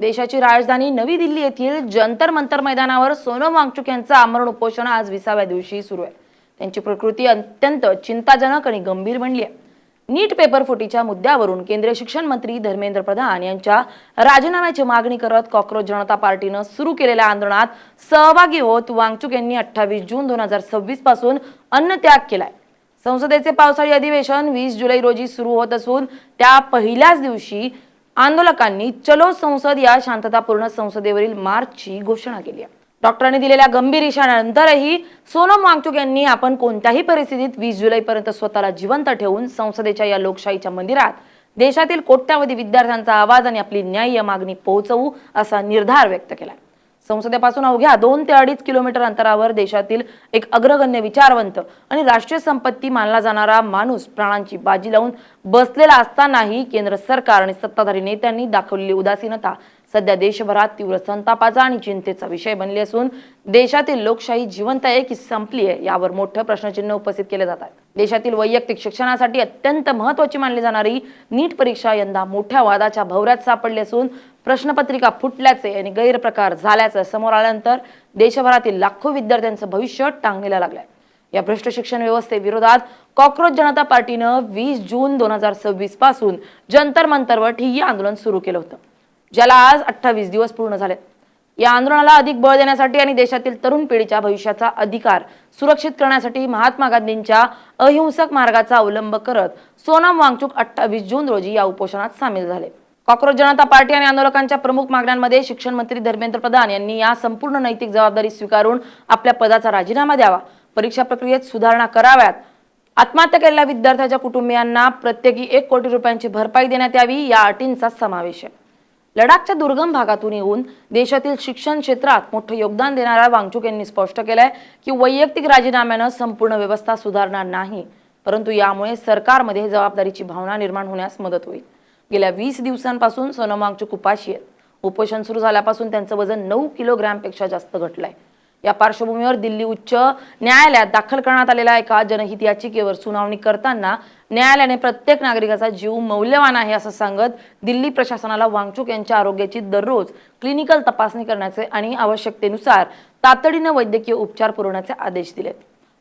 देशाची राजधानी नवी दिल्ली येथील जंतर मंतर मैदानावर सोनम वांगचुक यांचं आमरण उपोषण आज 20व्या दिवशी सुरू आहे। त्यांची प्रकृती अत्यंत चिंताजनक आणि गंभीर बनली आहे। नीट पेपर फुटीच्या मुद्द्यावरून केंद्रीय शिक्षण मंत्री धर्मेंद्र प्रधान यांच्या राजीनाम्याची मागणी करत कॉकरोच जनता पार्टीनं सुरू केलेल्या आंदोलनात सहभागी होत वांगचुक यांनी 28 जून 2026 पासून अन्नत्याग केलाय। संसदेचे पावसाळी अधिवेशन 20 जुलै रोजी सुरू होत असून त्या पहिल्याच दिवशी आंदोलकांनी चलो संसद या शांततापूर्ण संसदेवरील मार्चची घोषणा केली आहे। डॉक्टरांनी दिलेल्या गंभीर इशाऱ्यानंतरही सोनम वांगचुक यांनी आपण कोणत्याही परिस्थितीत 20 जुलैपर्यंत स्वतःला जिवंत ठेवून संसदेच्या या लोकशाहीच्या मंदिरात देशातील कोट्यावधी विद्यार्थ्यांचा आवाज आणि आपली न्याय्य मागणी पोहोचवू असा निर्धार व्यक्त केला। संसदेपासून अवघ्या 2 ते 2.5 किलोमीटर अंतरावर देशातील एक अग्रगण्य विचारवंत आणि राष्ट्रीय संपत्ती मानला जाणारा माणूस प्राणांची बाजी लावून बसलेला असतानाही केंद्र सरकार आणि सत्ताधारी नेत्यांनी दाखवलेली उदासीनता सध्या देशभरात तीव्र संतापाचा आणि चिंतेचा विषय बनली असून देशातील लोकशाही जिवंत आहे की संपली आहे यावर मोठं प्रश्नचिन्ह उपस्थित केले जात आहे। देशातील वैयक्तिक शिक्षणासाठी अत्यंत महत्त्वाची मानली जाणारी नीट परीक्षा यंदा मोठ्या वादाच्या भोवऱ्यात सापडली असून प्रश्नपत्रिका फुटल्याचे आणि गैरप्रकार झाल्याचं समोर आल्यानंतर देशभरातील लाखो विद्यार्थ्यांचं भविष्य टांगणीला लागलंय। या भ्रष्ट शिक्षण व्यवस्थेविरोधात कॉकरोच जनता पार्टीनं 20 जून 2026 पासून जंतर मंतरवर ठिय्या आंदोलन सुरू केलं होतं, ज्याला आज 28 दिवस पूर्ण झाले। या आंदोलनाला अधिक बळ देण्यासाठी आणि देशातील तरुण पिढीच्या भविष्याचा अधिकार सुरक्षित करण्यासाठी महात्मा गांधींच्या अहिंसक मार्गाचा अवलंब करत सोनम वांगचुक 28 जून रोजी या उपोषणात सामील झाले। कॉकरोच जनता पार्टी आणि आंदोलकांच्या प्रमुख मागण्यांमध्ये शिक्षण मंत्री धर्मेंद्र प्रधान यांनी या संपूर्ण नैतिक जबाबदारी स्वीकारून आपल्या पदाचा राजीनामा द्यावा, परीक्षा प्रक्रियेत सुधारणा कराव्यात, आत्महत्या केलेल्या विद्यार्थ्यांच्या कुटुंबियांना प्रत्येकी 1 कोटी रुपयांची भरपाई देण्यात यावी या अटींचा समावेश आहे। लडाखच्या दुर्गम भागातून येऊन देशातील शिक्षण क्षेत्रात मोठं योगदान देणाऱ्या वांगचुक यांनी स्पष्ट केलंय की वैयक्तिक राजीनाम्यानं संपूर्ण व्यवस्था सुधारणार नाही, परंतु यामुळे सरकारमध्ये जबाबदारीची भावना निर्माण होण्यास मदत होईल। गेल्या 20 दिवसांपासून सोनम वांगचुक उपाशी आहेत। उपोषण सुरू झाल्यापासून त्यांचं वजन 9 किलोग्रॅमपेक्षा जास्त घटलंय। या पार्श्वभूमीवर दिल्ली उच्च न्यायालयात दाखल करण्यात आलेल्या एका जनहित याचिकेवर सुनावणी करताना न्यायालयाने प्रत्येक नागरिकाचा जीव मौल्यवान आहे असं सांगत दिल्ली प्रशासनाला वांगचुक यांच्या आरोग्याची दररोज क्लिनिकल तपासणी करण्याचे आणि आवश्यकतेनुसार तातडीने वैद्यकीय उपचार पुरवण्याचे आदेश दिलेत।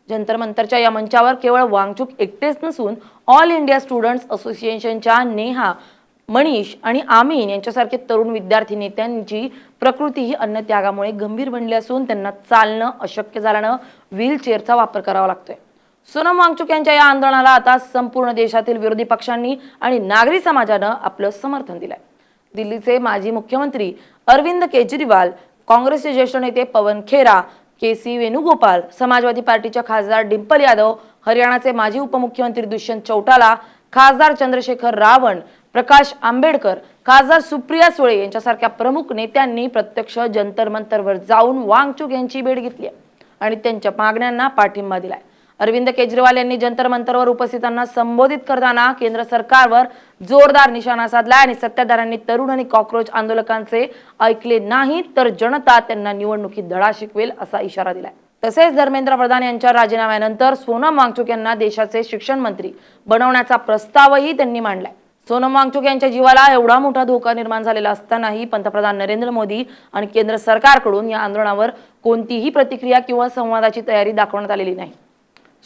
जंतर मंतरच्या या मंचावर केवळ वांगचुक एकटेच नसून ऑल इंडिया स्टुडंट्स असोसिएशनच्या नेहा, मनीष आणि आमीन यांच्यासारखे तरुण विद्यार्थी नेत्यांची प्रकृती ही अन्नत्यागामुळे गंभीर बनली असून त्यांना चालणं अशक्य झाल्यानं व्हीलचेअरचा वापर करावा लागतोय। सोनम वांगचुक यांच्या या आंदोलनाला आता संपूर्ण देशातील विरोधी पक्षांनी आणि नागरी समाजानं आपलं समर्थन दिलंय। दिल्लीचे माजी मुख्यमंत्री अरविंद केजरीवाल, काँग्रेसचे ज्येष्ठ नेते पवन खेरा, के.सी. वेणुगोपाल, समाजवादी पार्टीच्या खासदार डिंपल यादव, हरियाणाचे माजी उपमुख्यमंत्री दुष्यंत चौटाला, खासदार चंद्रशेखर रावण, प्रकाश आंबेडकर, खासदार सुप्रिया सुळे यांच्यासारख्या प्रमुख नेत्यांनी प्रत्यक्ष जंतर मंतरवर जाऊन वांगचुक यांची भेट घेतली आणि त्यांच्या मागण्यांना पाठिंबा दिलाय। अरविंद केजरीवाल यांनी जंतर मंतरवर उपस्थितांना संबोधित करताना केंद्र सरकारवर जोरदार निशाणा साधला आणि सत्ताधाऱ्यांनी तरुण आणि कॉकरोच आंदोलकांचे ऐकले नाही तर जनता त्यांना निवडणुकीत धडा शिकवेल असा इशारा दिलाय। तसेच धर्मेंद्र प्रधान यांच्या राजीनाम्यानंतर सोनम वांगचुक यांना देशाचे शिक्षण मंत्री बनवण्याचा प्रस्तावही त्यांनी मांडलाय। सोनम वांगचुक यांच्या जीवाला एवढा मोठा धोका निर्माण झालेला असतानाही पंतप्रधान नरेंद्र मोदी आणि केंद्र सरकारकडून या आंदोलनावर कोणतीही प्रतिक्रिया किंवा संवादाची तयारी दाखवण्यात आलेली नाही।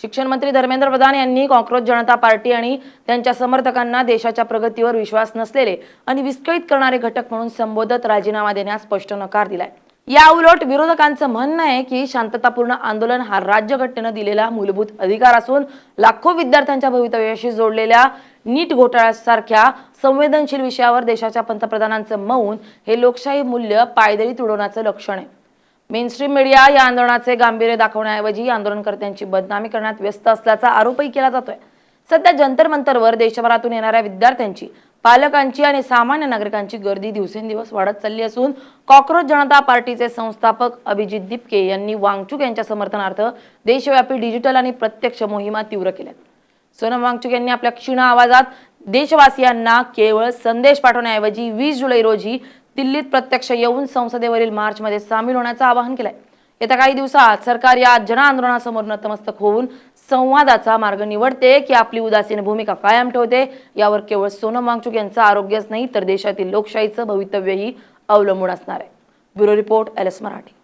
शिक्षण मंत्री धर्मेंद्र प्रधान यांनी कॉकरोच जनता पार्टी आणि त्यांच्या समर्थकांना देशाच्या प्रगतीवर विश्वास नसलेले आणि विस्कळीत करणारे घटक म्हणून संबोधत राजीनामा देण्यास स्पष्ट नकार दिलाय। या उलट विरोधकांचं म्हणणं आहे की शांततापूर्ण आंदोलन हा राज्यघटनेनं दिलेला मूलभूत अधिकार असून लाखो विद्यार्थ्यांच्या भवितव्याशी जोडलेल्या नीट घोटाळ्यासारख्या संवेदनशील विषयावर देशाच्या पंतप्रधानांचं मौन हे लोकशाही मूल्य पायदळी तुडवण्याचं लक्षण आहे। मेनस्ट्रीम मीडिया या आंदोलनाचे गांभीर्य दाखवण्याऐवजी आंदोलनकर्त्यांची बदनामी करण्यात व्यस्त असल्याचा आरोपही केला जातोय। सध्या जंतर मंतरवर देशभरातून येणाऱ्या विद्यार्थ्यांची, पालकांची आणि सामान्य नागरिकांची गर्दी दिवसेंदिवस वाढत चालली असून कॉकरोच जनता पार्टीचे संस्थापक अभिजित दिपके यांनी वांगचुक यांच्या समर्थनार्थ देशव्यापी डिजिटल आणि प्रत्यक्ष मोहिमा तीव्र केल्यात। सोनम वांगचुक यांनी आपल्या क्षीण आवाजात देशवासियांना केवळ संदेश पाठवण्याऐवजी 20 जुलै रोजी दिल्लीत प्रत्यक्ष येऊन संसदेवरील मार्चमध्ये सामील होण्याचं आवाहन केलंय। येत्या काही दिवसात सरकार या जनआंदोलनासमोर नतमस्तक होऊन संवादाचा मार्ग निवडते की आपली उदासीन भूमिका कायम ठेवते यावर केवळ सोनम वांगचुक यांचं आरोग्यच नाही तर देशातील लोकशाहीचं भवितव्यही अवलंबून असणार आहे. Bureau report LS Marathi.